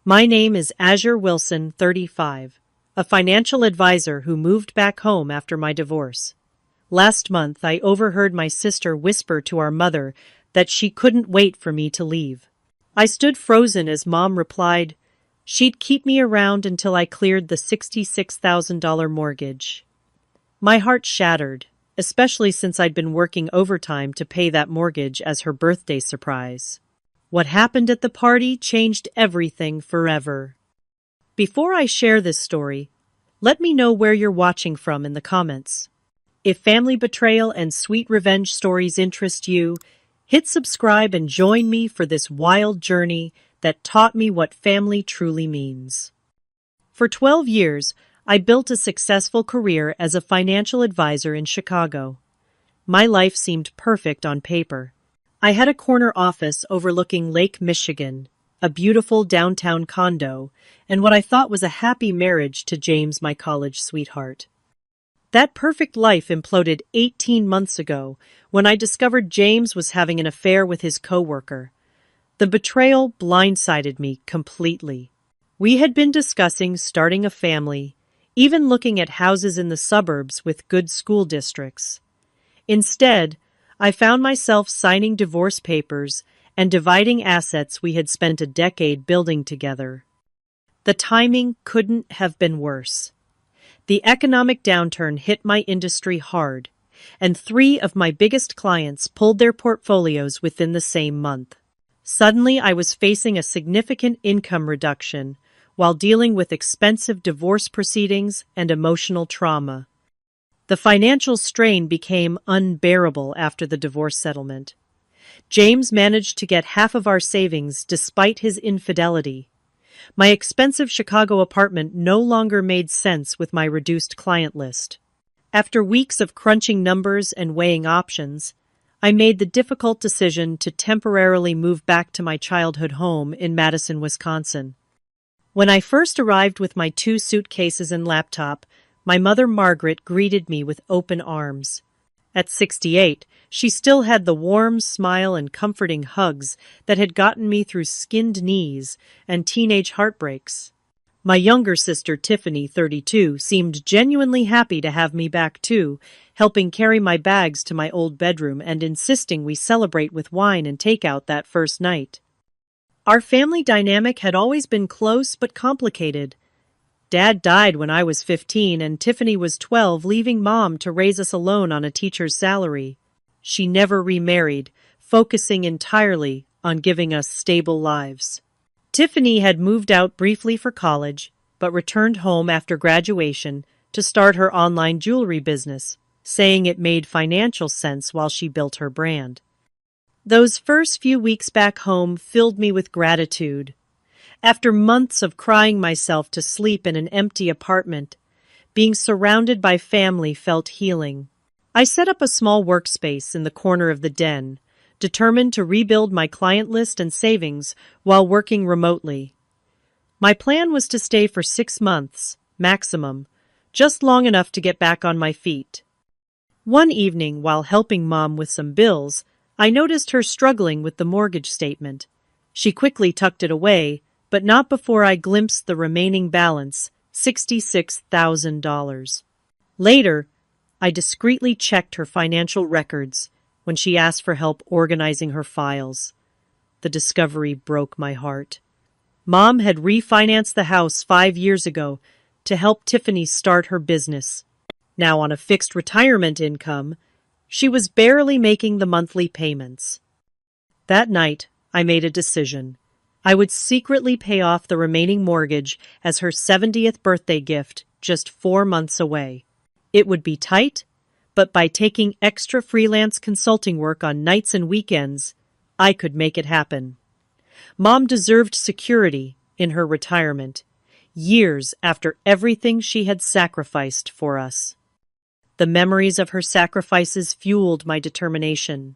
My name is Azure Wilson, 35, a financial advisor who moved back home after my divorce. Last month, I overheard my sister whisper to our mother that she couldn't wait for me to leave. I stood frozen as Mom replied, she'd keep me around until I cleared the $66,000 mortgage. My heart shattered, especially since I'd been working overtime to pay that mortgage as her birthday surprise. What happened at the party changed everything forever. Before I share this story, let me know where you're watching from in the comments. If family betrayal and sweet revenge stories interest you, hit subscribe and join me for this wild journey that taught me what family truly means. For 12 years, I built a successful career as a financial advisor in Chicago. My life seemed perfect on paper. I had a corner office overlooking Lake Michigan, a beautiful downtown condo, and what I thought was a happy marriage to James, my college sweetheart. That perfect life imploded 18 months ago when I discovered James was having an affair with his coworker. The betrayal blindsided me completely. We had been discussing starting a family, even looking at houses in the suburbs with good school districts. Instead, I found myself signing divorce papers and dividing assets we had spent a decade building together. The timing couldn't have been worse. The economic downturn hit my industry hard, and 3 of my biggest clients pulled their portfolios within the same month. Suddenly, I was facing a significant income reduction while dealing with expensive divorce proceedings and emotional trauma. The financial strain became unbearable after the divorce settlement. James managed to get half of our savings despite his infidelity. My expensive Chicago apartment no longer made sense with my reduced client list. After weeks of crunching numbers and weighing options, I made the difficult decision to temporarily move back to my childhood home in Madison, Wisconsin. When I first arrived with my 2 suitcases and laptop, my mother Margaret greeted me with open arms. At 68, she still had the warm smile and comforting hugs that had gotten me through skinned knees and teenage heartbreaks. My younger sister Tiffany, 32, seemed genuinely happy to have me back too, helping carry my bags to my old bedroom and insisting we celebrate with wine and takeout that first night. Our family dynamic had always been close but complicated. Dad died when I was 15 and Tiffany was 12, leaving Mom to raise us alone on a teacher's salary. She never remarried, focusing entirely on giving us stable lives. Tiffany had moved out briefly for college, but returned home after graduation to start her online jewelry business, saying it made financial sense while she built her brand. Those first few weeks back home filled me with gratitude. After months of crying myself to sleep in an empty apartment, being surrounded by family felt healing. I set up a small workspace in the corner of the den, determined to rebuild my client list and savings while working remotely. My plan was to stay for 6 months, maximum, just long enough to get back on my feet. One evening, while helping Mom with some bills, I noticed her struggling with the mortgage statement. She quickly tucked it away, but not before I glimpsed the remaining balance, $66,000. Later, I discreetly checked her financial records when she asked for help organizing her files. The discovery broke my heart. Mom had refinanced the house 5 years ago to help Tiffany start her business. Now on a fixed retirement income, she was barely making the monthly payments. That night, I made a decision. I would secretly pay off the remaining mortgage as her 70th birthday gift just 4 months away. It would be tight, but by taking extra freelance consulting work on nights and weekends, I could make it happen. Mom deserved security in her retirement, years after everything she had sacrificed for us. The memories of her sacrifices fueled my determination.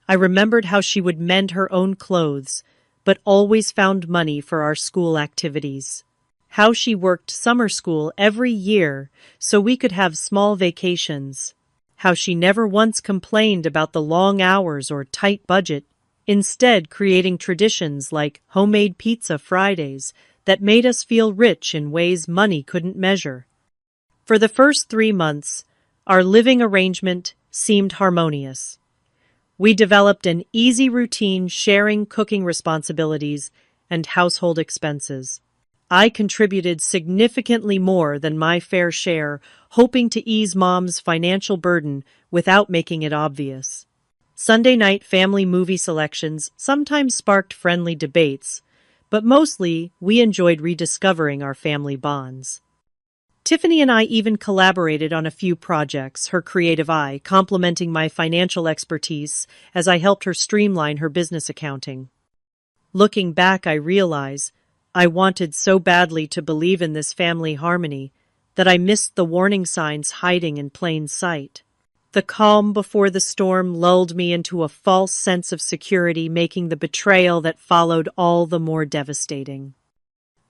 I remembered how she would mend her own clothes, but always found money for our school activities. How she worked summer school every year so we could have small vacations. How she never once complained about the long hours or tight budget instead creating traditions like homemade pizza Fridays that made us feel rich in ways money couldn't measure. For the first 3 months, our living arrangement seemed harmonious. We developed an easy routine sharing cooking responsibilities and household expenses. I contributed significantly more than my fair share, hoping to ease Mom's financial burden without making it obvious. Sunday night family movie selections sometimes sparked friendly debates, but mostly we enjoyed rediscovering our family bonds. Tiffany and I even collaborated on a few projects, her creative eye complementing my financial expertise as I helped her streamline her business accounting. Looking back, I realize I wanted so badly to believe in this family harmony that I missed the warning signs hiding in plain sight. The calm before the storm lulled me into a false sense of security, making the betrayal that followed all the more devastating.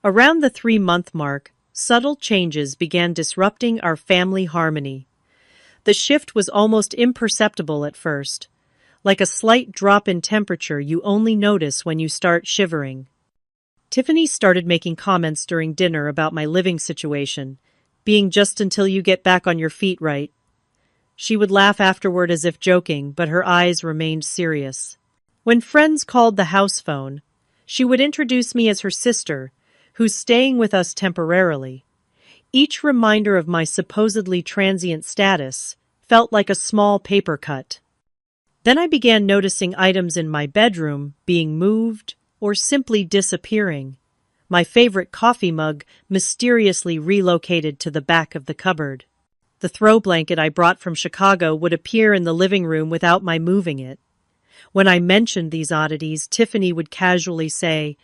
Around the 3-month mark, subtle changes began disrupting our family harmony. The shift was almost imperceptible at first, like a slight drop in temperature you only notice when you start shivering. Tiffany started making comments during dinner about my living situation, being just until you get back on your feet, right? She would laugh afterward as if joking, but her eyes remained serious. When friends called the house phone, she would introduce me as her sister, who's staying with us temporarily. Each reminder of my supposedly transient status felt like a small paper cut. Then I began noticing items in my bedroom being moved or simply disappearing. My favorite coffee mug mysteriously relocated to the back of the cupboard. The throw blanket I brought from Chicago would appear in the living room without my moving it. When I mentioned these oddities, Tiffany would casually say,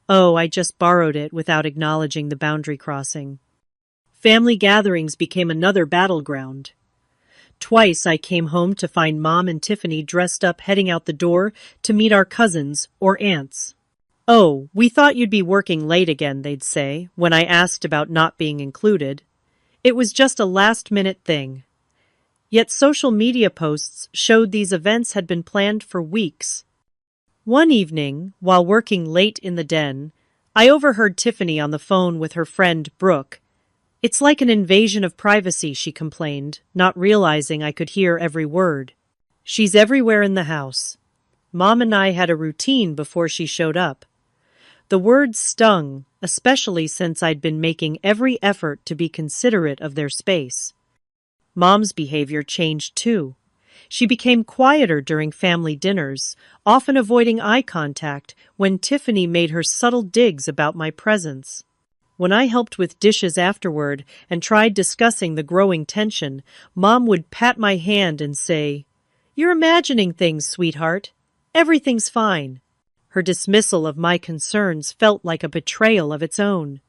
"Oh, I just borrowed it," without acknowledging the boundary crossing. Family gatherings became another battleground. Twice I came home to find Mom and Tiffany dressed up heading out the door to meet our cousins or aunts. "Oh, we thought you'd be working late again," they'd say, when I asked about not being included. It was just a last-minute thing. Yet social media posts showed these events had been planned for weeks. One evening, while working late in the den, I overheard Tiffany on the phone with her friend Brooke. "It's like an invasion of privacy," she complained, not realizing I could hear every word. "She's everywhere in the house." Mom and I had a routine before she showed up. The words stung, especially since I'd been making every effort to be considerate of their space. Mom's behavior changed too. She became quieter during family dinners, often avoiding eye contact when Tiffany made her subtle digs about my presence. When I helped with dishes afterward and tried discussing the growing tension, Mom would pat my hand and say, "You're imagining things, sweetheart. Everything's fine." Her dismissal of my concerns felt like a betrayal of its own.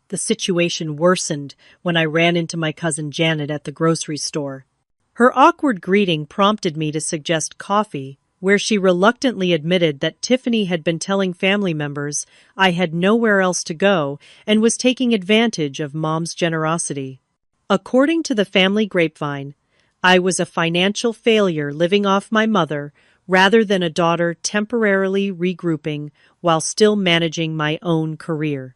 The situation worsened when I ran into my cousin Janet at the grocery store. Her awkward greeting prompted me to suggest coffee, where she reluctantly admitted that Tiffany had been telling family members I had nowhere else to go and was taking advantage of Mom's generosity. According to the family grapevine, I was a financial failure living off my mother rather than a daughter temporarily regrouping while still managing my own career.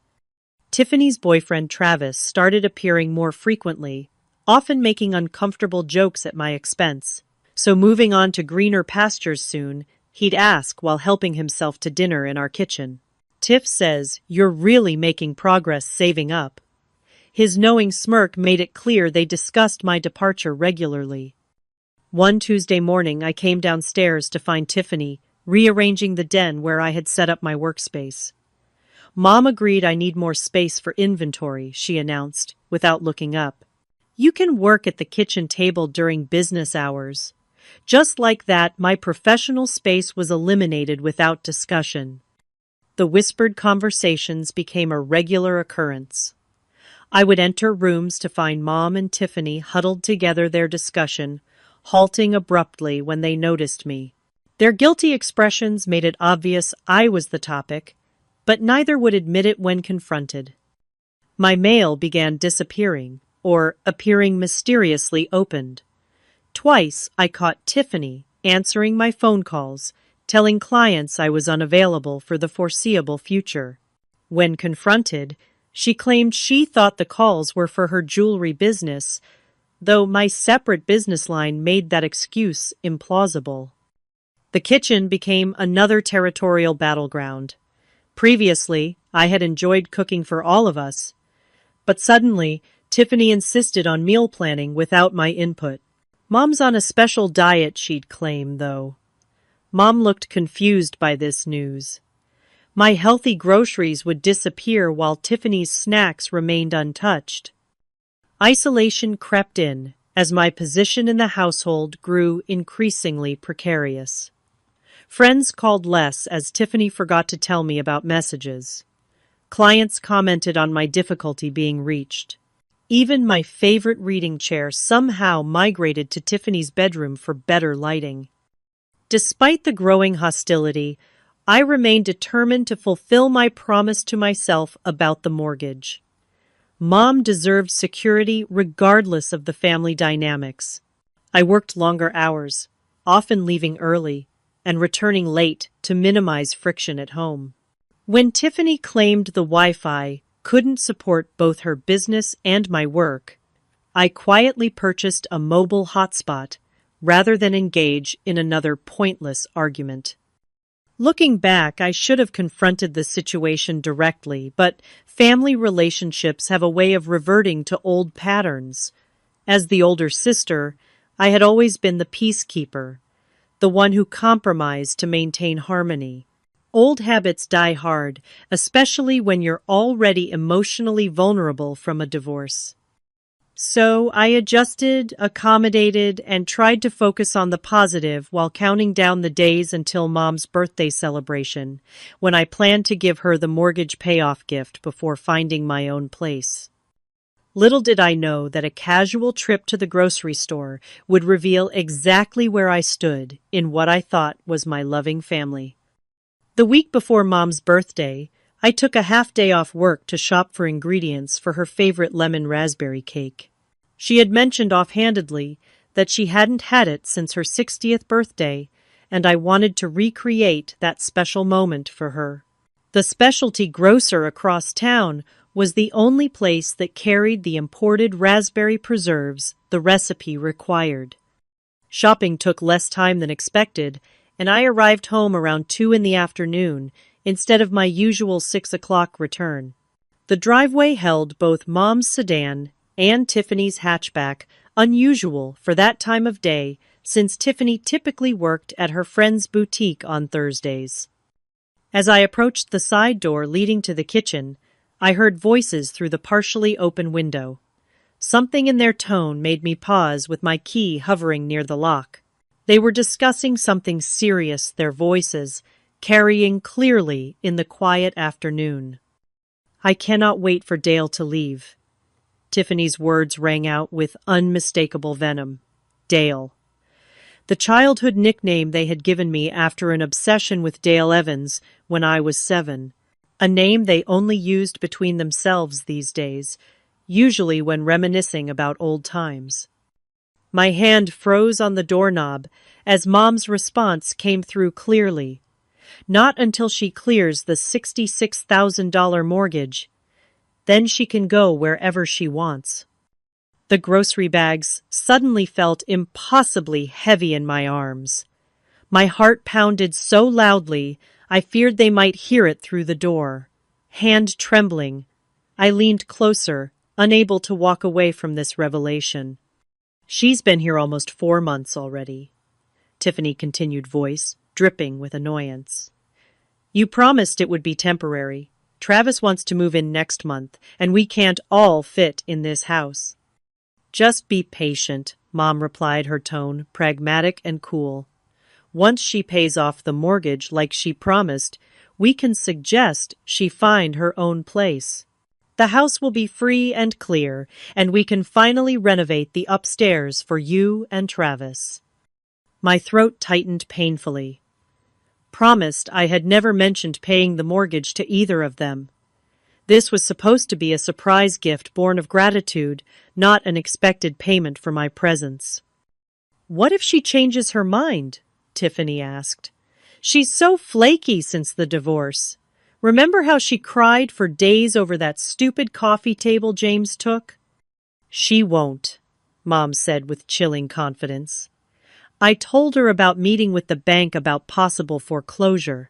Tiffany's boyfriend Travis started appearing more frequently, often making uncomfortable jokes at my expense. So moving on to greener pastures soon, he'd ask while helping himself to dinner in our kitchen. "Tiff says, you're really making progress saving up." His knowing smirk made it clear they discussed my departure regularly. One Tuesday morning, I came downstairs to find Tiffany rearranging the den where I had set up my workspace. "Mom agreed I need more space for inventory," she announced, without looking up. "You can work at the kitchen table during business hours." Just like that, my professional space was eliminated without discussion. The whispered conversations became a regular occurrence. I would enter rooms to find Mom and Tiffany huddled together, their discussion halting abruptly when they noticed me. Their guilty expressions made it obvious I was the topic, but neither would admit it when confronted. My mail began disappearing, or appearing mysteriously opened. Twice I caught Tiffany answering my phone calls, telling clients I was unavailable for the foreseeable future. When confronted, she claimed she thought the calls were for her jewelry business, though my separate business line made that excuse implausible. The kitchen became another territorial battleground. Previously, I had enjoyed cooking for all of us, but suddenly, Tiffany insisted on meal planning without my input. Mom's on a special diet, she'd claim, though. Mom looked confused by this news. My healthy groceries would disappear while Tiffany's snacks remained untouched. Isolation crept in as my position in the household grew increasingly precarious. Friends called less as Tiffany forgot to tell me about messages. Clients commented on my difficulty being reached. Even my favorite reading chair somehow migrated to Tiffany's bedroom for better lighting. Despite the growing hostility, I remained determined to fulfill my promise to myself about the mortgage. Mom deserved security regardless of the family dynamics. I worked longer hours, often leaving early and returning late to minimize friction at home. When Tiffany claimed the Wi-Fi couldn't support both her business and my work, I quietly purchased a mobile hotspot rather than engage in another pointless argument. Looking back, I should have confronted the situation directly, but family relationships have a way of reverting to old patterns. As the older sister, I had always been the peacekeeper, the one who compromised to maintain harmony. Old habits die hard, especially when you're already emotionally vulnerable from a divorce. So I adjusted, accommodated, and tried to focus on the positive while counting down the days until Mom's birthday celebration, when I planned to give her the mortgage payoff gift before finding my own place. Little did I know that a casual trip to the grocery store would reveal exactly where I stood in what I thought was my loving family. The week before Mom's birthday, I took a half-day off work to shop for ingredients for her favorite lemon raspberry cake. She had mentioned offhandedly that she hadn't had it since her 60th birthday, and I wanted to recreate that special moment for her. The specialty grocer across town was the only place that carried the imported raspberry preserves the recipe required. Shopping took less time than expected, and I arrived home around 2 in the afternoon instead of my usual 6 o'clock return. The driveway held both Mom's sedan and Tiffany's hatchback, unusual for that time of day since Tiffany typically worked at her friend's boutique on Thursdays. As I approached the side door leading to the kitchen, I heard voices through the partially open window. Something in their tone made me pause with my key hovering near the lock. They were discussing something serious, their voices carrying clearly in the quiet afternoon. "I cannot wait for Dale to leave." Tiffany's words rang out with unmistakable venom. Dale. The childhood nickname they had given me after an obsession with Dale Evans when I was 7. A name they only used between themselves these days, usually when reminiscing about old times. My hand froze on the doorknob as Mom's response came through clearly. Not until she clears the $66,000 mortgage. Then she can go wherever she wants. The grocery bags suddenly felt impossibly heavy in my arms. My heart pounded so loudly I feared they might hear it through the door. Hand trembling, I leaned closer, unable to walk away from this revelation. "She's been here almost 4 months already," Tiffany continued, voice dripping with annoyance. "You promised it would be temporary. Travis wants to move in next month, and we can't all fit in this house." "Just be patient," Mom replied, her tone pragmatic and cool. "Once she pays off the mortgage like she promised, we can suggest she find her own place. The house will be free and clear, and we can finally renovate the upstairs for you and Travis." My throat tightened painfully. Promised I had never mentioned paying the mortgage to either of them. This was supposed to be a surprise gift born of gratitude, not an expected payment for my presence. "What if she changes her mind?" Tiffany asked. She's so flaky since the divorce. Remember how she cried for days over that stupid coffee table James took? She won't, Mom said with chilling confidence. I told her about meeting with the bank about possible foreclosure.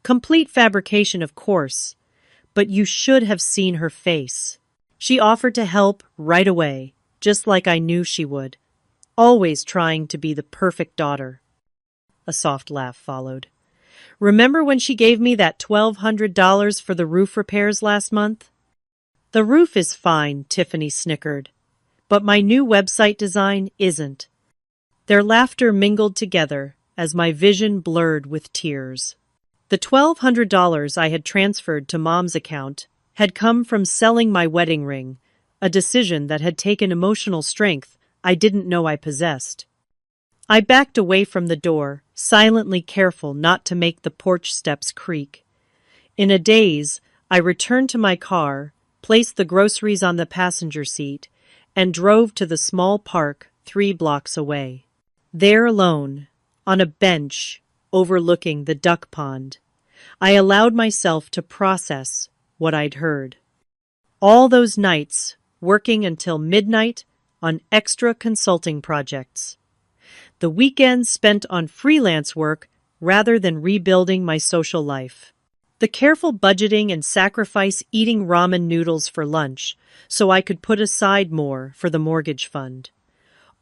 Complete fabrication, of course, but you should have seen her face. She offered to help right away, just like I knew she would, always trying to be the perfect daughter. A soft laugh followed. Remember when she gave me that $1,200 for the roof repairs last month? The roof is fine, Tiffany snickered, but my new website design isn't. Their laughter mingled together as my vision blurred with tears. The $1,200 I had transferred to Mom's account had come from selling my wedding ring, a decision that had taken emotional strength I didn't know I possessed. I backed away from the door, silently careful not to make the porch steps creak. In a daze, I returned to my car, placed the groceries on the passenger seat, and drove to the small park 3 blocks away. There alone, on a bench overlooking the duck pond, I allowed myself to process what I'd heard. All those nights, working until midnight on extra consulting projects. The weekends spent on freelance work rather than rebuilding my social life. The careful budgeting and sacrifice eating ramen noodles for lunch so I could put aside more for the mortgage fund.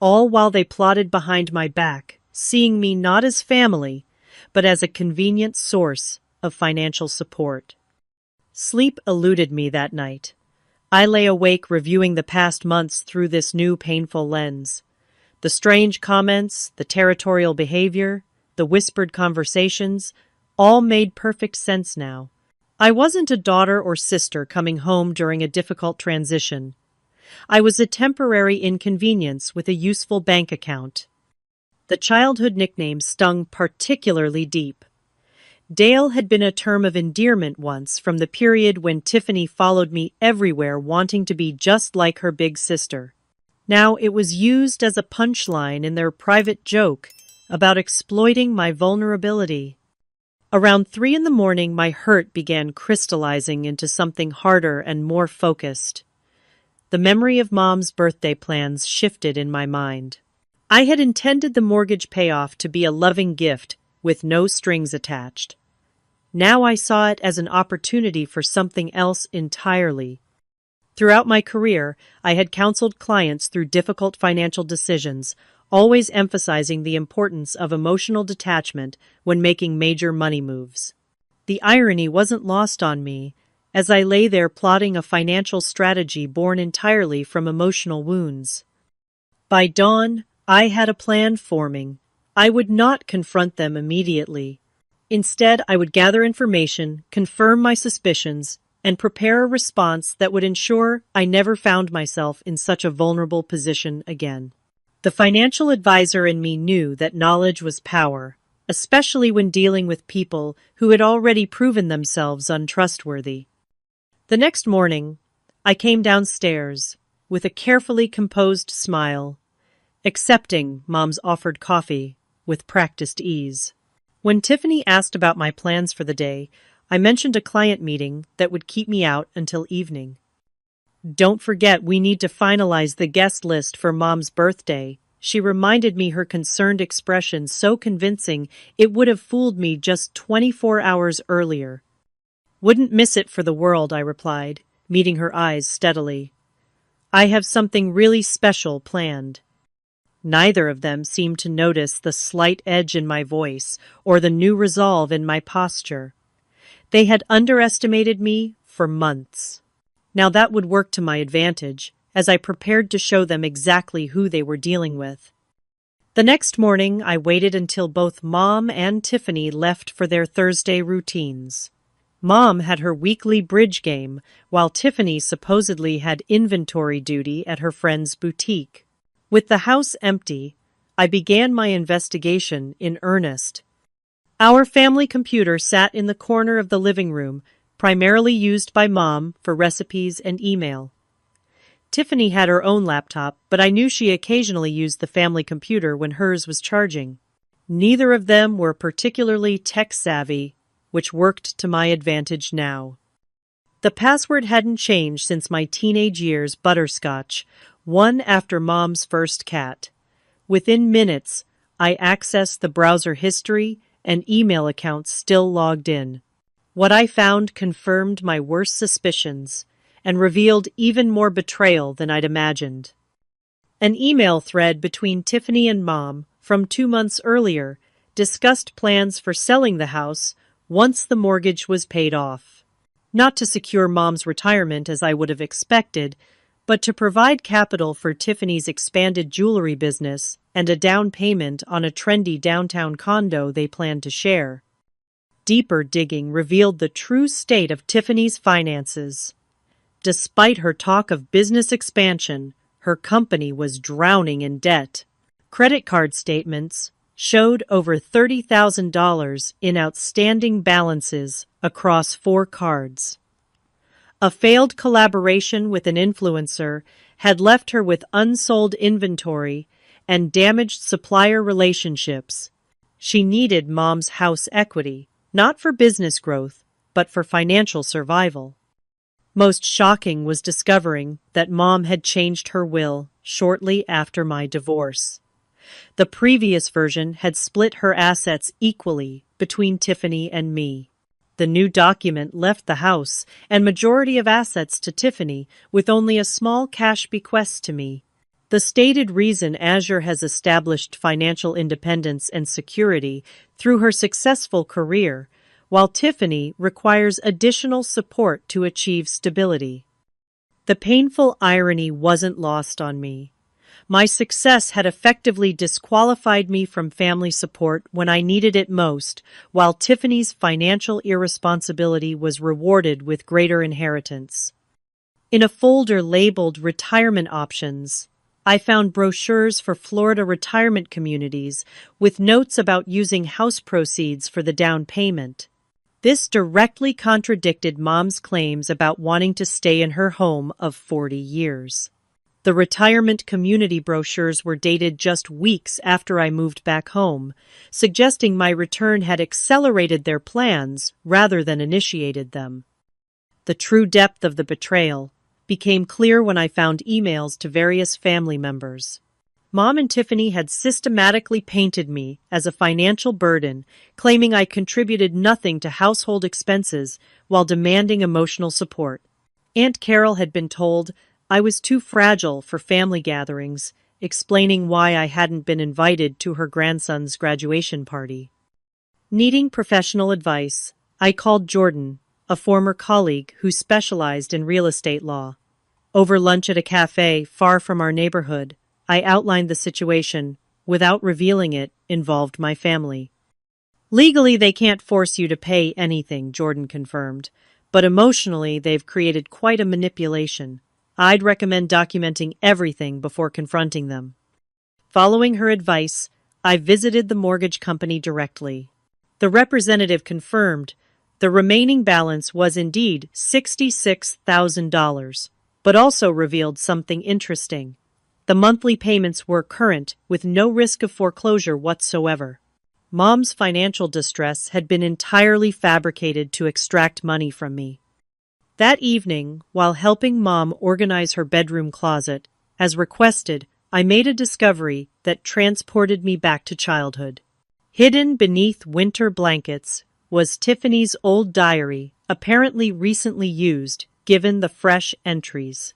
All while they plotted behind my back, seeing me not as family, but as a convenient source of financial support. Sleep eluded me that night. I lay awake reviewing the past months through this new painful lens. The strange comments, the territorial behavior, the whispered conversations, all made perfect sense now. I wasn't a daughter or sister coming home during a difficult transition. I was a temporary inconvenience with a useful bank account. The childhood nickname stung particularly deep. Dale had been a term of endearment once from the period when Tiffany followed me everywhere wanting to be just like her big sister. Now it was used as a punchline in their private joke about exploiting my vulnerability. Around 3 a.m, my hurt began crystallizing into something harder and more focused. The memory of Mom's birthday plans shifted in my mind. I had intended the mortgage payoff to be a loving gift with no strings attached. Now I saw it as an opportunity for something else entirely. Throughout my career, I had counseled clients through difficult financial decisions, always emphasizing the importance of emotional detachment when making major money moves. The irony wasn't lost on me, as I lay there plotting a financial strategy born entirely from emotional wounds. By dawn, I had a plan forming. I would not confront them immediately. Instead, I would gather information, confirm my suspicions, and prepare a response that would ensure I never found myself in such a vulnerable position again. The financial advisor in me knew that knowledge was power, especially when dealing with people who had already proven themselves untrustworthy. The next morning, I came downstairs with a carefully composed smile, accepting Mom's offered coffee with practiced ease. When Tiffany asked about my plans for the day, I mentioned a client meeting that would keep me out until evening. "Don't forget, we need to finalize the guest list for Mom's birthday," she reminded me, her concerned expression so convincing it would have fooled me just 24 hours earlier. "Wouldn't miss it for the world," I replied, meeting her eyes steadily. "I have something really special planned." Neither of them seemed to notice the slight edge in my voice or the new resolve in my posture. They had underestimated me for months. Now that would work to my advantage, as I prepared to show them exactly who they were dealing with. The next morning, I waited until both Mom and Tiffany left for their Thursday routines. Mom had her weekly bridge game, while Tiffany supposedly had inventory duty at her friend's boutique. With the house empty, I began my investigation in earnest. Our family computer sat in the corner of the living room, primarily used by Mom for recipes and email. Tiffany had her own laptop, but I knew she occasionally used the family computer when hers was charging. Neither of them were particularly tech-savvy, which worked to my advantage now. The password hadn't changed since my teenage years butterscotch, one after Mom's first cat. Within minutes, I accessed the browser history and email accounts still logged in. What I found confirmed my worst suspicions and revealed even more betrayal than I'd imagined. An email thread between Tiffany and Mom from 2 months earlier discussed plans for selling the house once the mortgage was paid off. Not to secure Mom's retirement as I would have expected, but to provide capital for Tiffany's expanded jewelry business and a down payment on a trendy downtown condo they planned to share. Deeper digging revealed the true state of Tiffany's finances. Despite her talk of business expansion, her company was drowning in debt. Credit card statements showed over $30,000 in outstanding balances across 4 cards. A failed collaboration with an influencer had left her with unsold inventory and damaged supplier relationships. She needed Mom's house equity, not for business growth, but for financial survival. Most shocking was discovering that Mom had changed her will shortly after my divorce. The previous version had split her assets equally between Tiffany and me. The new document left the house and majority of assets to Tiffany, with only a small cash bequest to me. The stated reason: Azure has established financial independence and security through her successful career, while Tiffany requires additional support to achieve stability. The painful irony wasn't lost on me. My success had effectively disqualified me from family support when I needed it most, while Tiffany's financial irresponsibility was rewarded with greater inheritance. In a folder labeled Retirement Options, I found brochures for Florida retirement communities with notes about using house proceeds for the down payment. This directly contradicted Mom's claims about wanting to stay in her home of 40 years. The retirement community brochures were dated just weeks after I moved back home, suggesting my return had accelerated their plans rather than initiated them. The true depth of the betrayal became clear when I found emails to various family members. Mom and Tiffany had systematically painted me as a financial burden, claiming I contributed nothing to household expenses while demanding emotional support. Aunt Carol had been told I was too fragile for family gatherings, explaining why I hadn't been invited to her grandson's graduation party. Needing professional advice, I called Jordan, a former colleague who specialized in real estate law. Over lunch at a cafe far from our neighborhood, I outlined the situation, without revealing it involved my family. Legally, they can't force you to pay anything, Jordan confirmed, but emotionally, they've created quite a manipulation. I'd recommend documenting everything before confronting them. Following her advice, I visited the mortgage company directly. The representative confirmed the remaining balance was indeed $66,000, but also revealed something interesting. The monthly payments were current, with no risk of foreclosure whatsoever. Mom's financial distress had been entirely fabricated to extract money from me. That evening, while helping Mom organize her bedroom closet, as requested, I made a discovery that transported me back to childhood. Hidden beneath winter blankets was Tiffany's old diary, apparently recently used, given the fresh entries.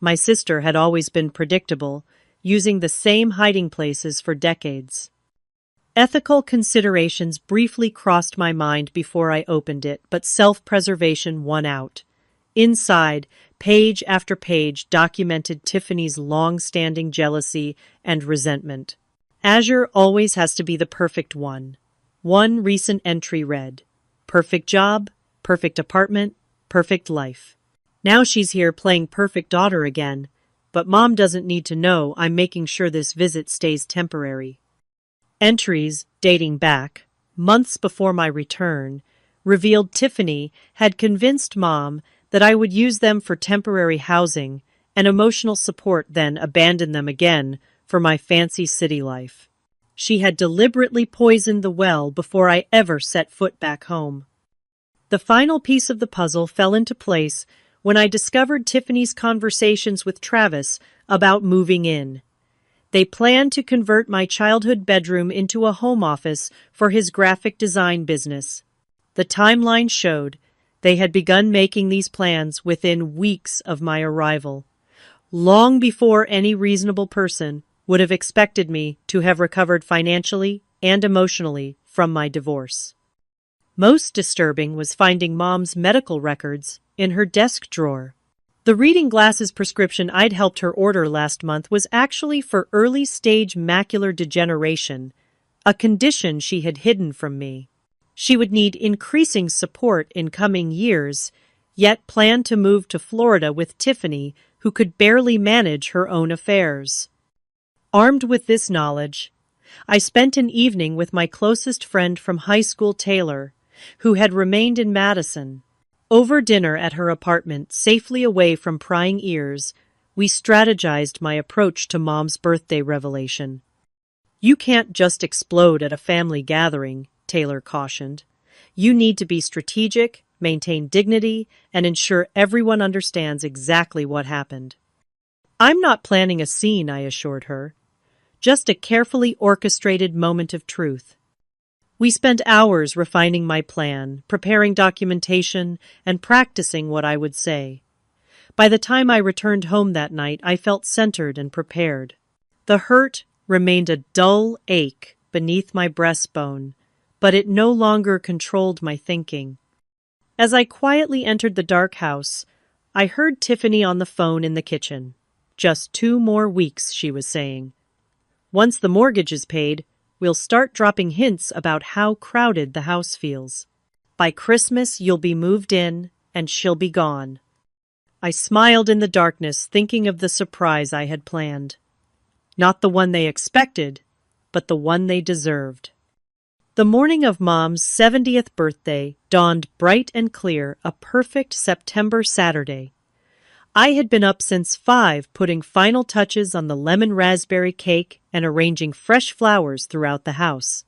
My sister had always been predictable, using the same hiding places for decades. Ethical considerations briefly crossed my mind before I opened it, but self-preservation won out. Inside, page after page documented Tiffany's long-standing jealousy and resentment. Azure always has to be the perfect one. One recent entry read, "Perfect job, perfect apartment, perfect life." Now she's here playing perfect daughter again, but Mom doesn't need to know I'm making sure this visit stays temporary. Entries dating back, months before my return, revealed Tiffany had convinced Mom that I would use them for temporary housing and emotional support, then abandon them again for my fancy city life. She had deliberately poisoned the well before I ever set foot back home. The final piece of the puzzle fell into place when I discovered Tiffany's conversations with Travis about moving in. They planned to convert my childhood bedroom into a home office for his graphic design business. The timeline showed they had begun making these plans within weeks of my arrival, long before any reasonable person would have expected me to have recovered financially and emotionally from my divorce. Most disturbing was finding Mom's medical records in her desk drawer. The reading glasses prescription I'd helped her order last month was actually for early-stage macular degeneration, a condition she had hidden from me. She would need increasing support in coming years, yet planned to move to Florida with Tiffany, who could barely manage her own affairs. Armed with this knowledge, I spent an evening with my closest friend from high school, Taylor, who had remained in Madison. Over dinner at her apartment, safely away from prying ears, we strategized my approach to Mom's birthday revelation. "You can't just explode at a family gathering," Taylor cautioned. "You need to be strategic, maintain dignity, and ensure everyone understands exactly what happened." "I'm not planning a scene," I assured her. "Just a carefully orchestrated moment of truth." We spent hours refining my plan, preparing documentation, and practicing what I would say. By the time I returned home that night, I felt centered and prepared. The hurt remained a dull ache beneath my breastbone, but it no longer controlled my thinking. As I quietly entered the dark house, I heard Tiffany on the phone in the kitchen. "Just 2 more weeks," she was saying. "Once the mortgage is paid, we'll start dropping hints about how crowded the house feels. By Christmas, you'll be moved in, and she'll be gone." I smiled in the darkness, thinking of the surprise I had planned. Not the one they expected, but the one they deserved. The morning of Mom's 70th birthday dawned bright and clear, a perfect September Saturday. I had been up since 5, putting final touches on the lemon raspberry cake and arranging fresh flowers throughout the house.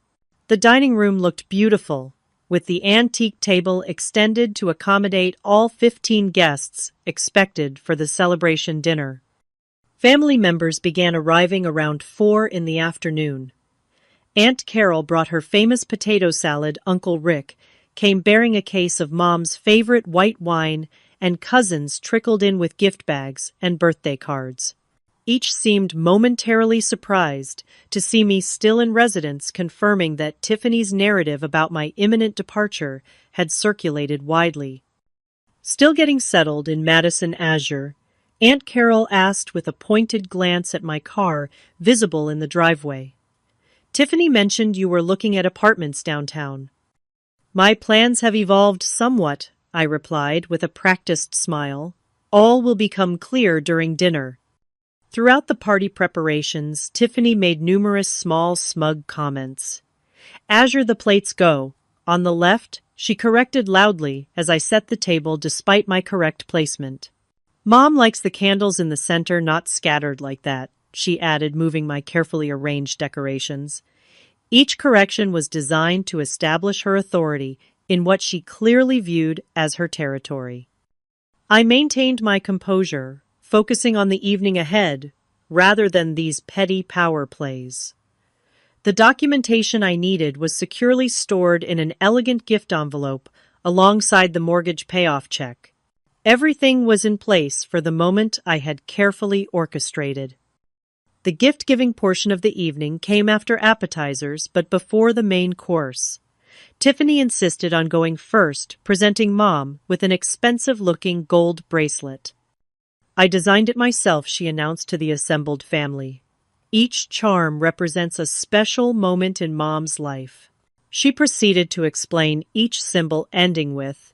The dining room looked beautiful, with the antique table extended to accommodate all 15 guests expected for the celebration dinner. Family members began arriving around 4 in the afternoon. Aunt Carol brought her famous potato salad. Uncle Rick came bearing a case of Mom's favorite white wine, and cousins trickled in with gift bags and birthday cards. Each seemed momentarily surprised to see me still in residence, confirming that Tiffany's narrative about my imminent departure had circulated widely. Still getting settled in Madison Azure, Aunt Carol asked with a pointed glance at my car visible in the driveway. "Tiffany mentioned you were looking at apartments downtown." "My plans have evolved somewhat," I replied with a practiced smile. "All will become clear during dinner." Throughout the party preparations, Tiffany made numerous small, smug comments. "Azure the plates go. On the left," she corrected loudly as I set the table despite my correct placement. "Mom likes the candles in the center, not scattered like that," she added, moving my carefully arranged decorations. Each correction was designed to establish her authority in what she clearly viewed as her territory. I maintained my composure, focusing on the evening ahead rather than these petty power plays. The documentation I needed was securely stored in an elegant gift envelope alongside the mortgage payoff check. Everything was in place for the moment I had carefully orchestrated. The gift-giving portion of the evening came after appetizers but before the main course. Tiffany insisted on going first, presenting Mom with an expensive-looking gold bracelet. "I designed it myself," she announced to the assembled family. "Each charm represents a special moment in Mom's life." She proceeded to explain each symbol, ending with,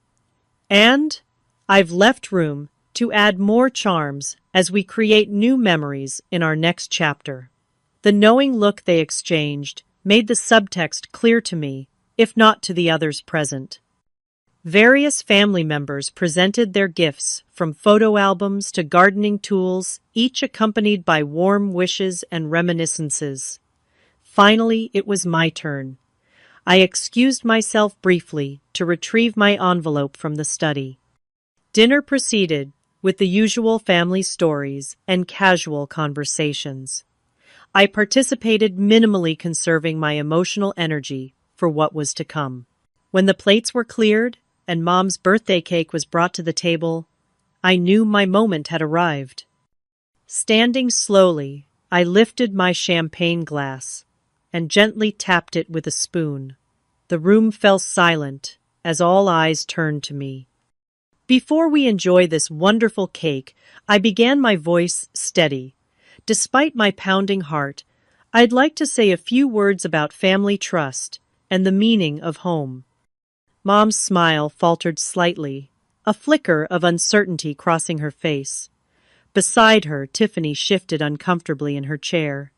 "And I've left room to add more charms as we create new memories in our next chapter." The knowing look they exchanged made the subtext clear to me, if not to the others present. Various family members presented their gifts, from photo albums to gardening tools, each accompanied by warm wishes and reminiscences. Finally, it was my turn. I excused myself briefly to retrieve my envelope from the study. Dinner proceeded, with the usual family stories and casual conversations. I participated minimally, conserving my emotional energy for what was to come. When the plates were cleared and Mom's birthday cake was brought to the table, I knew my moment had arrived. Standing slowly, I lifted my champagne glass and gently tapped it with a spoon. The room fell silent as all eyes turned to me. Before we enjoy this wonderful cake, I began, my voice steady. Despite my pounding heart, I'd like to say a few words about family trust and the meaning of home. Mom's smile faltered slightly, a flicker of uncertainty crossing her face. Beside her, Tiffany shifted uncomfortably in her chair.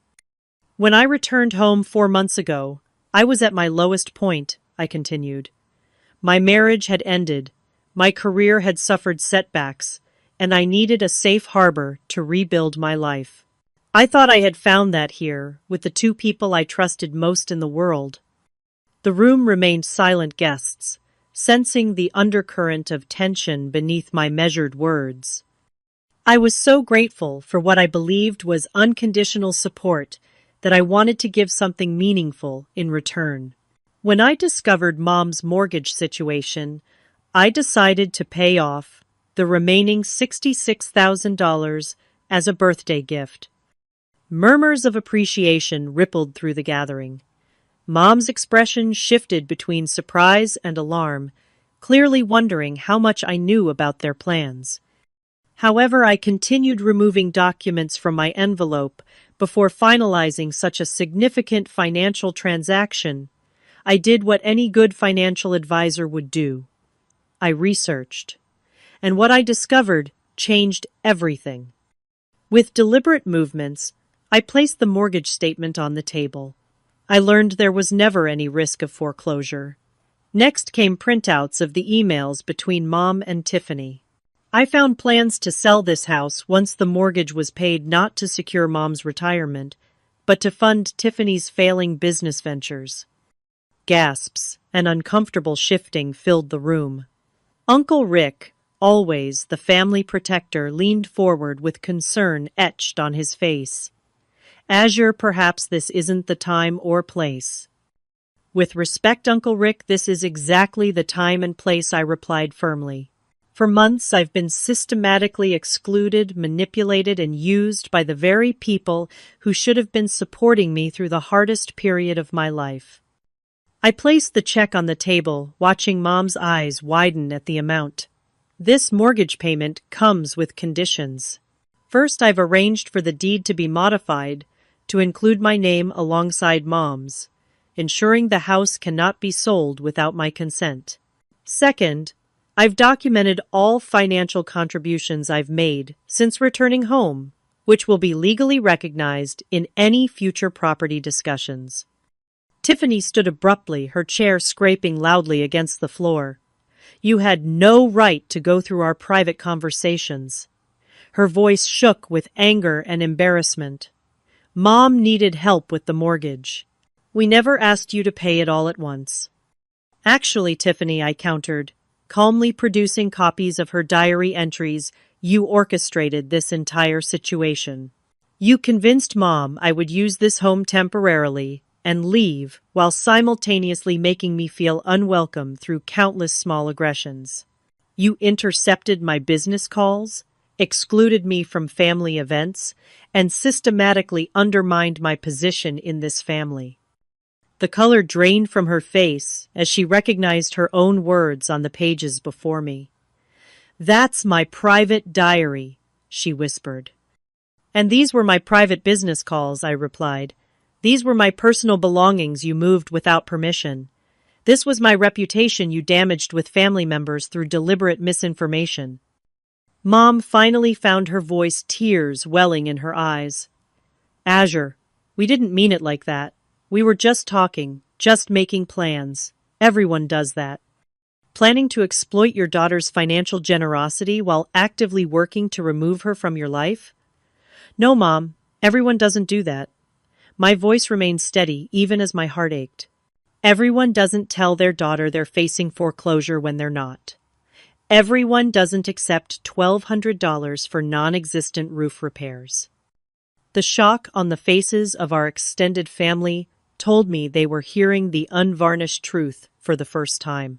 When I returned home 4 months ago, I was at my lowest point, I continued. My marriage had ended, my career had suffered setbacks, and I needed a safe harbor to rebuild my life. I thought I had found that here, with the two people I trusted most in the world. The room remained silent, guests, sensing the undercurrent of tension beneath my measured words. I was so grateful for what I believed was unconditional support that I wanted to give something meaningful in return. When I discovered Mom's mortgage situation, I decided to pay off the remaining $66,000 as a birthday gift. Murmurs of appreciation rippled through the gathering. Mom's expression shifted between surprise and alarm, clearly wondering how much I knew about their plans. However, I continued removing documents from my envelope before finalizing such a significant financial transaction. I did what any good financial advisor would do. I researched, and what I discovered changed everything. With deliberate movements, I placed the mortgage statement on the table. I learned there was never any risk of foreclosure. Next came printouts of the emails between Mom and Tiffany. I found plans to sell this house once the mortgage was paid, not to secure Mom's retirement, but to fund Tiffany's failing business ventures. Gasps and uncomfortable shifting filled the room. Uncle Rick, always the family protector, leaned forward with concern etched on his face. Azure, perhaps this isn't the time or place. With respect, Uncle Rick, this is exactly the time and place, I replied firmly. For months I've been systematically excluded, manipulated, and used by the very people who should have been supporting me through the hardest period of my life. I placed the check on the table, watching Mom's eyes widen at the amount. This mortgage payment comes with conditions. First, I've arranged for the deed to be modified to include my name alongside Mom's, ensuring the house cannot be sold without my consent. Second, I've documented all financial contributions I've made since returning home, which will be legally recognized in any future property discussions. Tiffany stood abruptly, her chair scraping loudly against the floor. You had no right to go through our private conversations. Her voice shook with anger and embarrassment. Mom needed help with the mortgage. We never asked you to pay it all at once. Actually, Tiffany, I countered, calmly producing copies of her diary entries, you orchestrated this entire situation. You convinced Mom I would use this home temporarily and leave, while simultaneously making me feel unwelcome through countless small aggressions. You intercepted my business calls, excluded me from family events, and systematically undermined my position in this family. The color drained from her face as she recognized her own words on the pages before me. That's my private diary, she whispered. And these were my private business calls, I replied. These were my personal belongings you moved without permission. This was my reputation you damaged with family members through deliberate misinformation. Mom finally found her voice, tears welling in her eyes. Azure, we didn't mean it like that. We were just talking, just making plans. Everyone does that. Planning to exploit your daughter's financial generosity while actively working to remove her from your life? No, Mom, everyone doesn't do that. My voice remained steady even as my heart ached. Everyone doesn't tell their daughter they're facing foreclosure when they're not. Everyone doesn't accept $1,200 for non-existent roof repairs. The shock on the faces of our extended family told me they were hearing the unvarnished truth for the first time.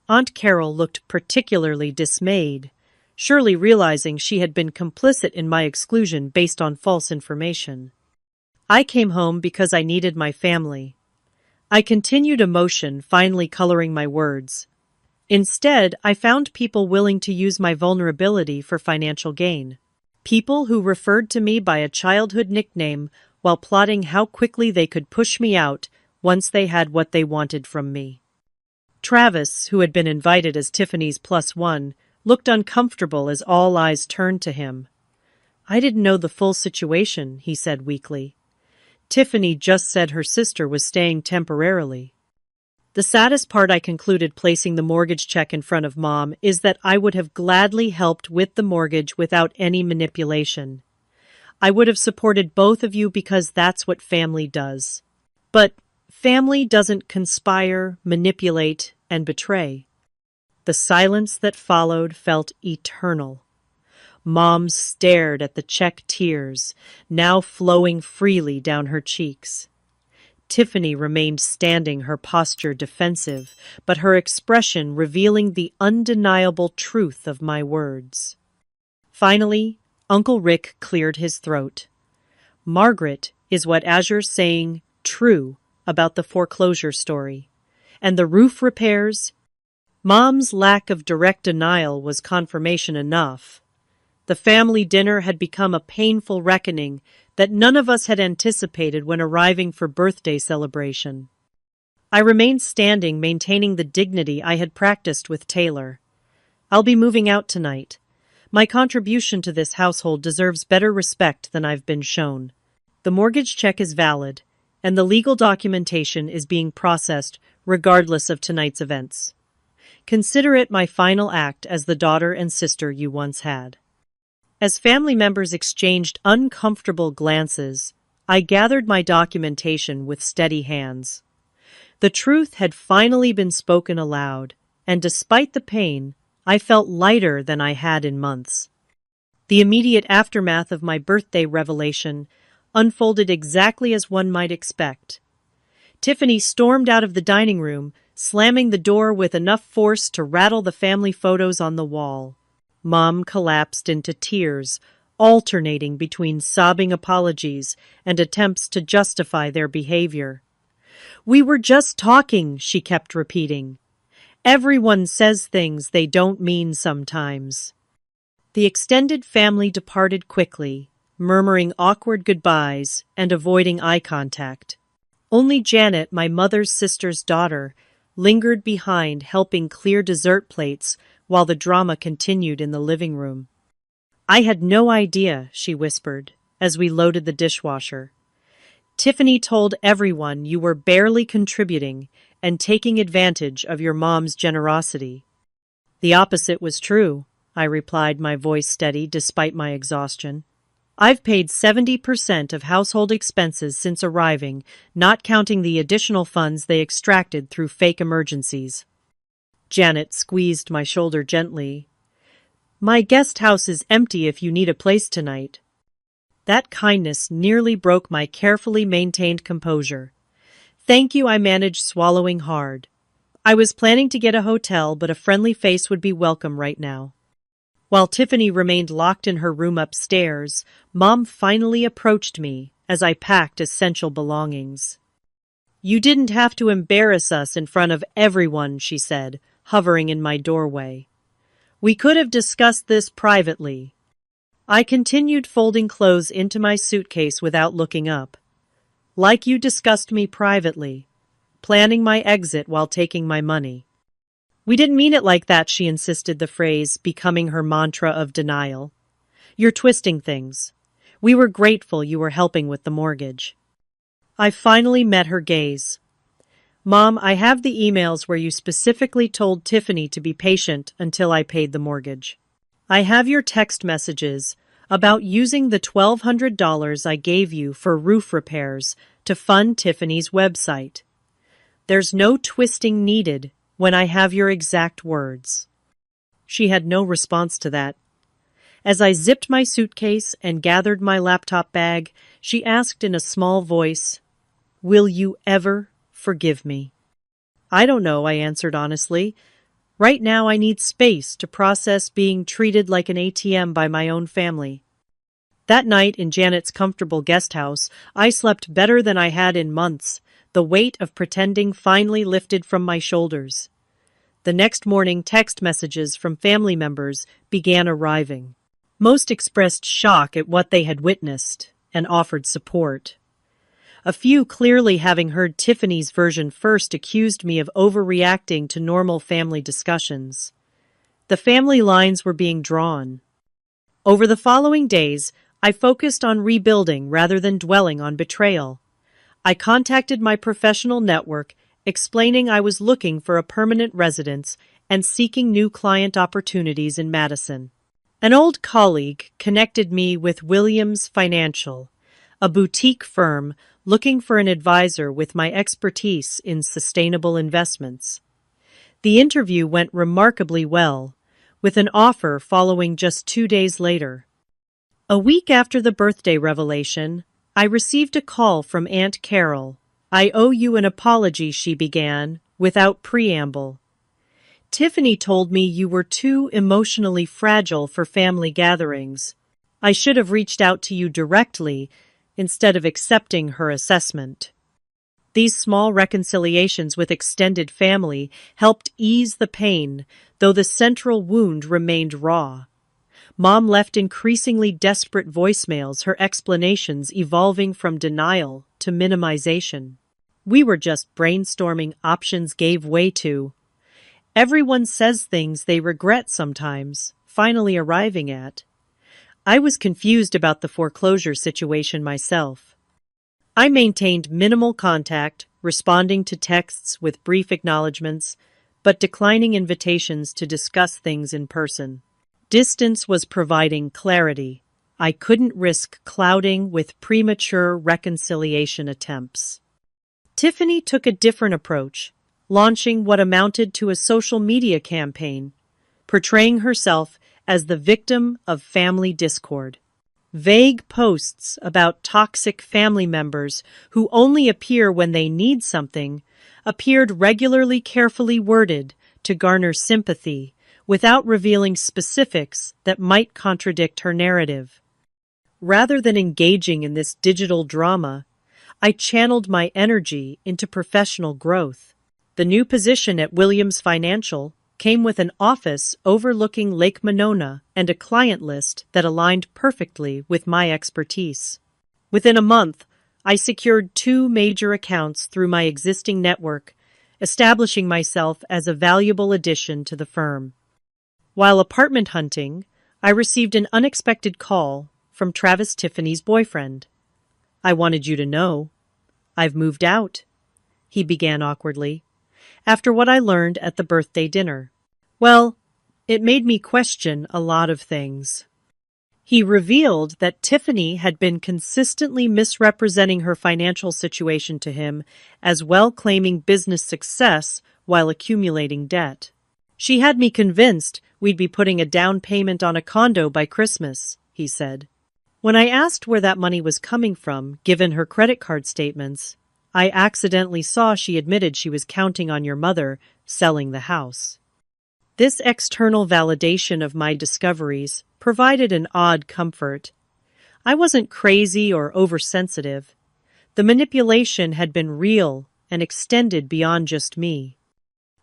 Aunt Carol looked particularly dismayed, surely realizing she had been complicit in my exclusion based on false information. I came home because I needed my family. I continued emotion, finally coloring my words. Instead, I found people willing to use my vulnerability for financial gain. People who referred to me by a childhood nickname while plotting how quickly they could push me out once they had what they wanted from me. Travis, who had been invited as Tiffany's +1, looked uncomfortable as all eyes turned to him. "I didn't know the full situation," he said weakly. "Tiffany just said her sister was staying temporarily." The saddest part, I concluded, placing the mortgage check in front of Mom, is that I would have gladly helped with the mortgage without any manipulation. I would have supported both of you because that's what family does. But family doesn't conspire, manipulate, and betray. The silence that followed felt eternal. Mom stared at the check, tears now flowing freely down her cheeks. Tiffany remained standing, her posture defensive, but her expression revealing the undeniable truth of my words. Finally, Uncle Rick cleared his throat. "Margaret, is what Azure's saying true about the foreclosure story? And the roof repairs?" Mom's lack of direct denial was confirmation enough. The family dinner had become a painful reckoning that none of us had anticipated when arriving for birthday celebration. I remained standing, maintaining the dignity I had practiced with Taylor. "I'll be moving out tonight. My contribution to this household deserves better respect than I've been shown. The mortgage check is valid, and the legal documentation is being processed regardless of tonight's events. Consider it my final act as the daughter and sister you once had." As family members exchanged uncomfortable glances, I gathered my documentation with steady hands. The truth had finally been spoken aloud, and despite the pain, I felt lighter than I had in months. The immediate aftermath of my birthday revelation unfolded exactly as one might expect. Tiffany stormed out of the dining room, slamming the door with enough force to rattle the family photos on the wall. Mom collapsed into tears, alternating between sobbing apologies and attempts to justify their behavior. "We were just talking," she kept repeating. "Everyone says things they don't mean sometimes." The extended family departed quickly, murmuring awkward goodbyes and avoiding eye contact. Only Janet, my mother's sister's daughter, lingered behind, helping clear dessert plates while the drama continued in the living room. "I had no idea," she whispered, as we loaded the dishwasher. "Tiffany told everyone you were barely contributing and taking advantage of your mom's generosity." "The opposite was true," I replied, my voice steady despite my exhaustion. "I've paid 70% of household expenses since arriving, not counting the additional funds they extracted through fake emergencies." Janet squeezed my shoulder gently. "My guest house is empty if you need a place tonight." That kindness nearly broke my carefully maintained composure. "Thank you," I managed, swallowing hard. I was planning to get a hotel, but a friendly face would be welcome right now. While Tiffany remained locked in her room upstairs, Mom finally approached me as I packed essential belongings. "You didn't have to embarrass us in front of everyone," she said, hovering in my doorway. "We could have discussed this privately." I continued folding clothes into my suitcase without looking up. "Like you discussed me privately, planning my exit while taking my money." "We didn't mean it like that," she insisted, the phrase becoming her mantra of denial. "You're twisting things. We were grateful you were helping with the mortgage." I finally met her gaze. "Mom, I have the emails where you specifically told Tiffany to be patient until I paid the mortgage. I have your text messages, About using the $1,200 I gave you for roof repairs to fund Tiffany's website. There's no twisting needed when I have your exact words. She had no response to that. As I zipped my suitcase and gathered my laptop bag, she asked in a small voice, "Will you ever forgive me?" "I don't know," I answered honestly. "Right now I need space to process being treated like an ATM by my own family." That night in Janet's comfortable guest house, I slept better than I had in months. The weight of pretending finally lifted from my shoulders. The next morning, text messages from family members began arriving. Most expressed shock at what they had witnessed and offered support. A few, clearly having heard Tiffany's version first, accused me of overreacting to normal family discussions. The family lines were being drawn. Over the following days, I focused on rebuilding rather than dwelling on betrayal. I contacted my professional network, explaining I was looking for a permanent residence and seeking new client opportunities in Madison. An old colleague connected me with Williams Financial, a boutique firm looking for an advisor with my expertise in sustainable investments. The interview went remarkably well, with an offer following just 2 days later. A week after the birthday revelation, I received a call from Aunt Carol. "I owe you an apology," she began, without preamble. "Tiffany told me you were too emotionally fragile for family gatherings. I should have reached out to you directly instead of accepting her assessment." These small reconciliations with extended family helped ease the pain, though the central wound remained raw. Mom left increasingly desperate voicemails, her explanations evolving from denial to minimization. "We were just brainstorming," options gave way to, "Everyone says things they regret sometimes," finally arriving at, "I was confused about the foreclosure situation myself." I maintained minimal contact, responding to texts with brief acknowledgments, but declining invitations to discuss things in person. Distance was providing clarity. I couldn't risk clouding with premature reconciliation attempts. Tiffany took a different approach, launching what amounted to a social media campaign, portraying herself as the victim of family discord. Vague posts about toxic family members who only appear when they need something appeared regularly, carefully worded to garner sympathy without revealing specifics that might contradict her narrative. Rather than engaging in this digital drama, I channeled my energy into professional growth. The new position at Williams Financial came with an office overlooking Lake Monona and a client list that aligned perfectly with my expertise. Within a month, I secured 2 major accounts through my existing network, establishing myself as a valuable addition to the firm. While apartment hunting, I received an unexpected call from Travis, Tiffany's boyfriend. "I wanted you to know. I've moved out," he began awkwardly, after what I learned at the birthday dinner. Well, it made me question a lot of things. He revealed that Tiffany had been consistently misrepresenting her financial situation to him, as well claiming business success while accumulating debt. "She had me convinced we'd be putting a down payment on a condo by Christmas," he said. When I asked where that money was coming from, given her credit card statements, I accidentally saw she admitted she was counting on your mother selling the house. This external validation of my discoveries provided an odd comfort. I wasn't crazy or oversensitive. The manipulation had been real and extended beyond just me.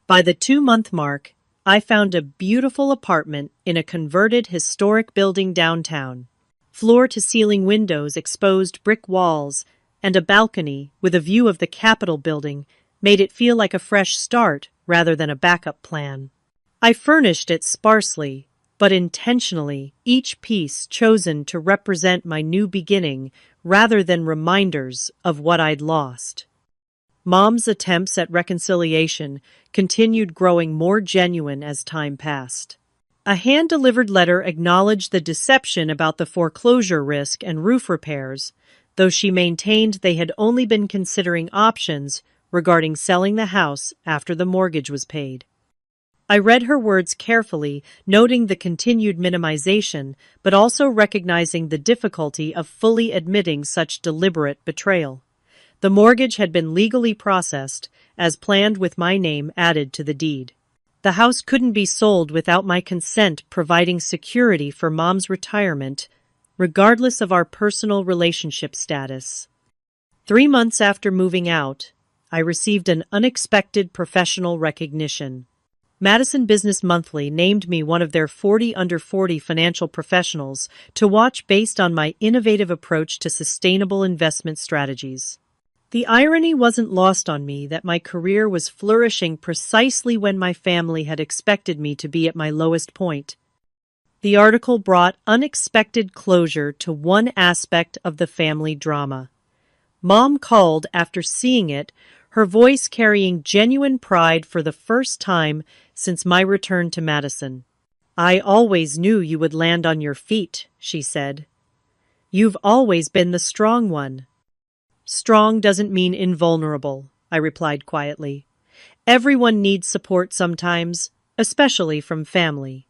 By the 2-month mark, I found a beautiful apartment in a converted historic building downtown. Floor-to-ceiling windows, exposed brick walls, and a balcony with a view of the Capitol building made it feel like a fresh start rather than a backup plan. I furnished it sparsely, but intentionally, each piece chosen to represent my new beginning rather than reminders of what I'd lost. Mom's attempts at reconciliation continued, growing more genuine as time passed. A hand-delivered letter acknowledged the deception about the foreclosure risk and roof repairs, though she maintained they had only been considering options regarding selling the house after the mortgage was paid. I read her words carefully, noting the continued minimization, but also recognizing the difficulty of fully admitting such deliberate betrayal. The mortgage had been legally processed, as planned, with my name added to the deed. The house couldn't be sold without my consent, providing security for Mom's retirement, regardless of our personal relationship status. 3 months after moving out, I received an unexpected professional recognition. Madison Business Monthly named me one of their 40 under 40 financial professionals to watch based on my innovative approach to sustainable investment strategies. The irony wasn't lost on me that my career was flourishing precisely when my family had expected me to be at my lowest point. The article brought unexpected closure to one aspect of the family drama. Mom called after seeing it, her voice carrying genuine pride for the first time since my return to Madison. "I always knew you would land on your feet," she said. "You've always been the strong one." "Strong doesn't mean invulnerable," I replied quietly. "Everyone needs support sometimes, especially from family."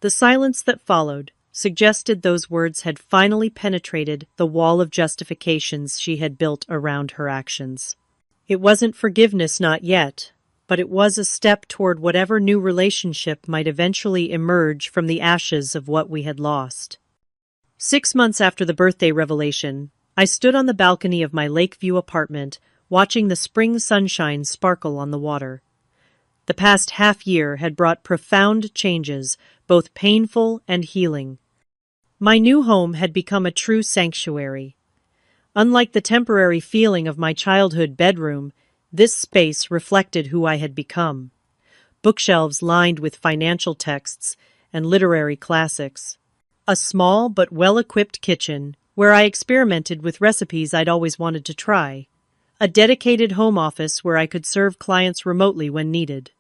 The silence that followed suggested those words had finally penetrated the wall of justifications she had built around her actions. It wasn't forgiveness, not yet, but it was a step toward whatever new relationship might eventually emerge from the ashes of what we had lost. 6 months after the birthday revelation, I stood on the balcony of my Lakeview apartment, watching the spring sunshine sparkle on the water. The past half-year had brought profound changes, both painful and healing. My new home had become a true sanctuary. Unlike the temporary feeling of my childhood bedroom, this space reflected who I had become. Bookshelves lined with financial texts and literary classics. A small but well-equipped kitchen where I experimented with recipes I'd always wanted to try. A dedicated home office where I could serve clients remotely when needed.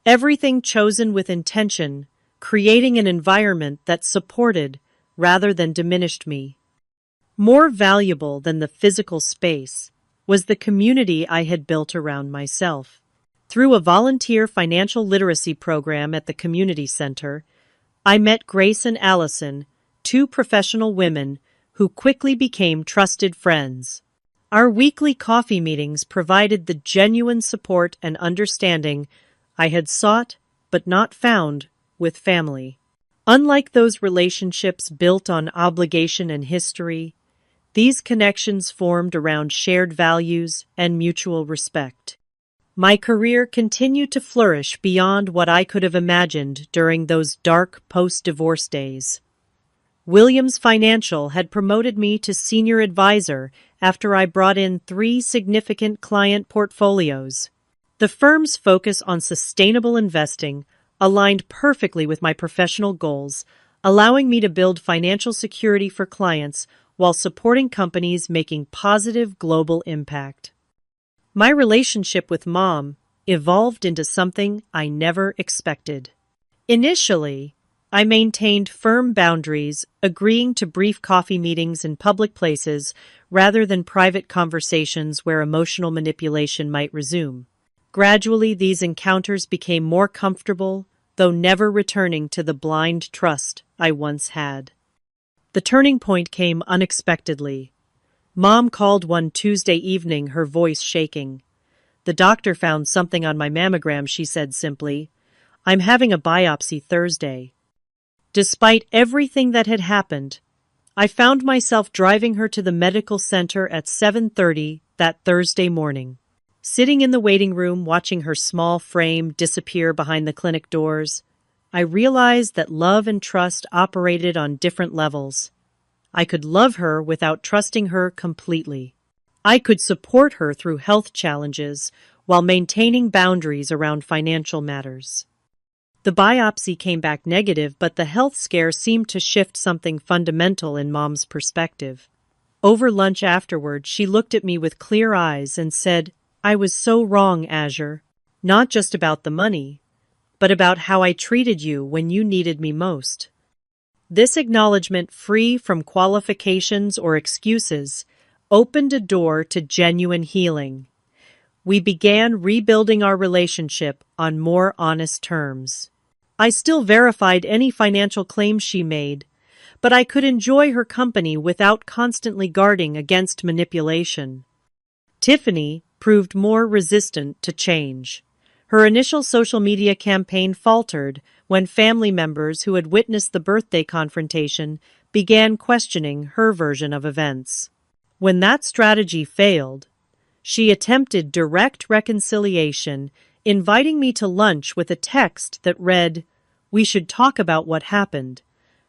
Everything chosen with intention, creating an environment that supported rather than diminished me. More valuable than the physical space was the community I had built around myself. Through a volunteer financial literacy program at the community center, I met Grace and Allison, 2 professional women who quickly became trusted friends. Our weekly coffee meetings provided the genuine support and understanding I had sought but not found with family. Unlike those relationships built on obligation and history, these connections formed around shared values and mutual respect. My career continued to flourish beyond what I could have imagined during those dark post-divorce days. Williams Financial had promoted me to senior advisor after I brought in 3 significant client portfolios. The firm's focus on sustainable investing aligned perfectly with my professional goals, allowing me to build financial security for clients while supporting companies making positive global impact. My relationship with Mom evolved into something I never expected. Initially, I maintained firm boundaries, agreeing to brief coffee meetings in public places rather than private conversations where emotional manipulation might resume. Gradually, these encounters became more comfortable, though never returning to the blind trust I once had. The turning point came unexpectedly. Mom called one Tuesday evening, her voice shaking. "The doctor found something on my mammogram," she said simply. "I'm having a biopsy Thursday." Despite everything that had happened, I found myself driving her to the medical center at 7:30 that Thursday morning. Sitting in the waiting room watching her small frame disappear behind the clinic doors, I realized that love and trust operated on different levels. I could love her without trusting her completely. I could support her through health challenges while maintaining boundaries around financial matters. The biopsy came back negative, but the health scare seemed to shift something fundamental in Mom's perspective. Over lunch afterward, she looked at me with clear eyes and said, "I was so wrong, Azure. Not just about the money, but about how I treated you when you needed me most. This acknowledgement, free from qualifications or excuses, opened a door to genuine healing. We began rebuilding our relationship on more honest terms. I still verified any financial claims she made, but I could enjoy her company without constantly guarding against manipulation. Tiffany proved more resistant to change. Her initial social media campaign faltered when family members who had witnessed the birthday confrontation began questioning her version of events. When that strategy failed, she attempted direct reconciliation, inviting me to lunch with a text that read, "We should talk about what happened.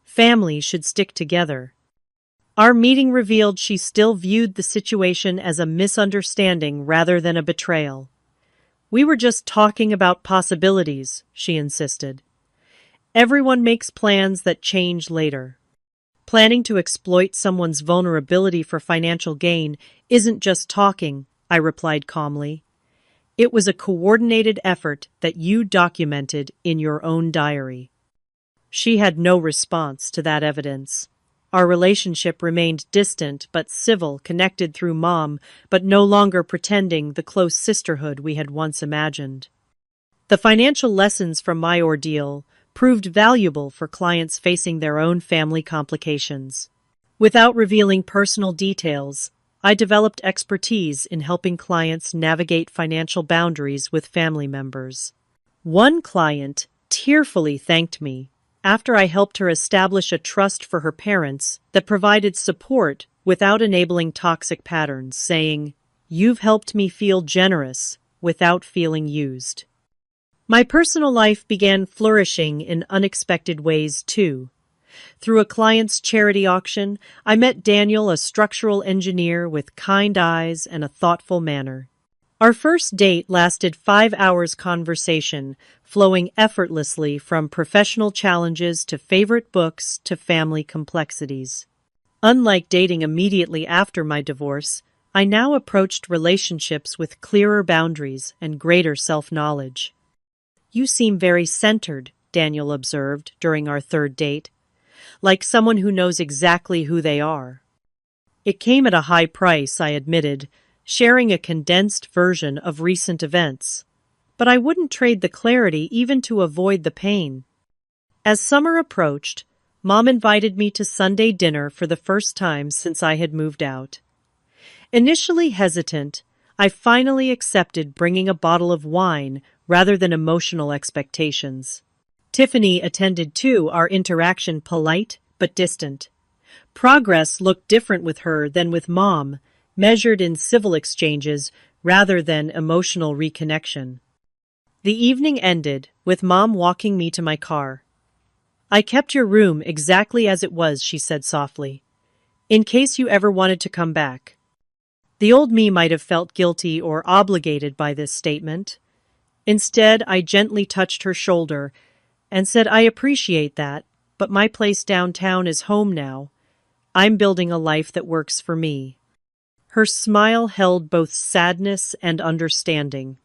Families should stick together." Our meeting revealed she still viewed the situation as a misunderstanding rather than a betrayal. "We were just talking about possibilities," she insisted. "Everyone makes plans that change later." Planning to exploit someone's vulnerability for financial gain isn't just talking, I replied calmly. It was a coordinated effort that you documented in your own diary. She had no response to that evidence. Our relationship remained distant but civil, connected through Mom, but no longer pretending the close sisterhood we had once imagined. The financial lessons from my ordeal proved valuable for clients facing their own family complications. Without revealing personal details, I developed expertise in helping clients navigate financial boundaries with family members. One client tearfully thanked me after I helped her establish a trust for her parents that provided support without enabling toxic patterns, saying, "You've helped me feel generous without feeling used." My personal life began flourishing in unexpected ways, too. Through a client's charity auction, I met Daniel, a structural engineer with kind eyes and a thoughtful manner. Our first date lasted 5 hours conversation, flowing effortlessly from professional challenges to favorite books to family complexities. Unlike dating immediately after my divorce, I now approached relationships with clearer boundaries and greater self-knowledge. "You seem very centered," Daniel observed during our third date, "like someone who knows exactly who they are." It came at a high price, I admitted, sharing a condensed version of recent events. But I wouldn't trade the clarity even to avoid the pain. As summer approached, Mom invited me to Sunday dinner for the first time since I had moved out. Initially hesitant, I finally accepted bringing a bottle of wine rather than emotional expectations. Tiffany attended too, our interaction polite but distant. Progress looked different with her than with Mom, measured in civil exchanges rather than emotional reconnection. The evening ended with Mom walking me to my car. "I kept your room exactly as it was," she said softly, "in case you ever wanted to come back." The old me might have felt guilty or obligated by this statement. Instead, I gently touched her shoulder and said, "I appreciate that, but my place downtown is home now. I'm building a life that works for me." Her smile held both sadness and understanding.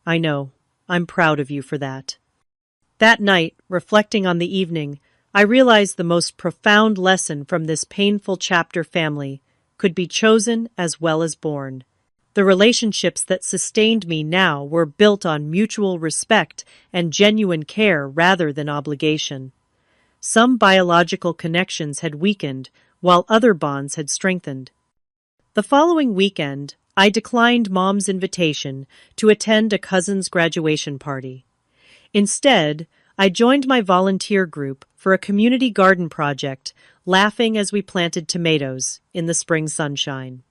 "I know. I'm proud of you for that." That night, reflecting on the evening, I realized the most profound lesson from this painful chapter: family could be chosen as well as born. The relationships that sustained me now were built on mutual respect and genuine care rather than obligation. Some biological connections had weakened, while other bonds had strengthened. The following weekend, I declined Mom's invitation to attend a cousin's graduation party. Instead, I joined my volunteer group for a community garden project, laughing as we planted tomatoes in the spring sunshine.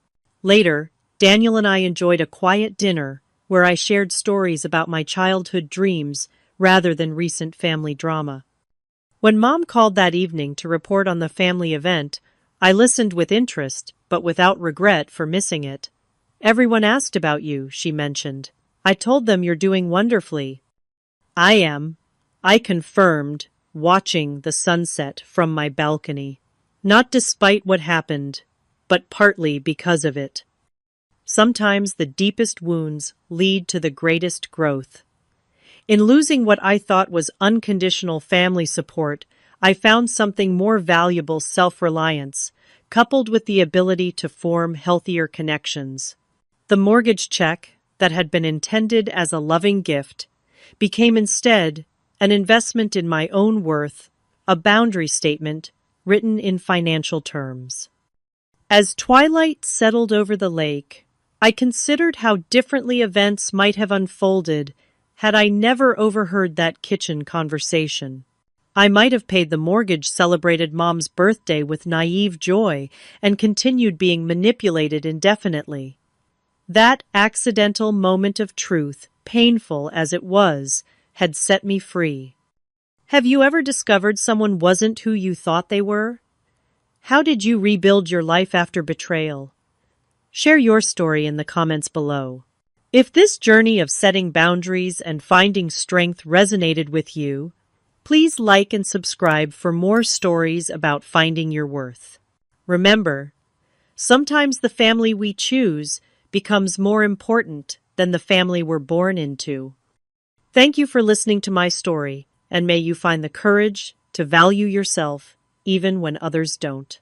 Later, Daniel and I enjoyed a quiet dinner where I shared stories about my childhood dreams rather than recent family drama. When Mom called that evening to report on the family event, I listened with interest, but without regret for missing it. "Everyone asked about you," she mentioned. "I told them you're doing wonderfully." "I am," I confirmed, watching the sunset from my balcony. "Not despite what happened, but partly because of it." Sometimes the deepest wounds lead to the greatest growth. In losing what I thought was unconditional family support, I found something more valuable: self-reliance, coupled with the ability to form healthier connections. The mortgage check, that had been intended as a loving gift, became instead an investment in my own worth, a boundary statement written in financial terms. As twilight settled over the lake, I considered how differently events might have unfolded had I never overheard that kitchen conversation. I might have paid the mortgage, celebrated Mom's birthday with naive joy, and continued being manipulated indefinitely. That accidental moment of truth, painful as it was, had set me free. Have you ever discovered someone wasn't who you thought they were? How did you rebuild your life after betrayal? Share your story in the comments below. If this journey of setting boundaries and finding strength resonated with you, please like and subscribe for more stories about finding your worth. Remember, sometimes the family we choose becomes more important than the family we're born into. Thank you for listening to my story, and may you find the courage to value yourself even when others don't.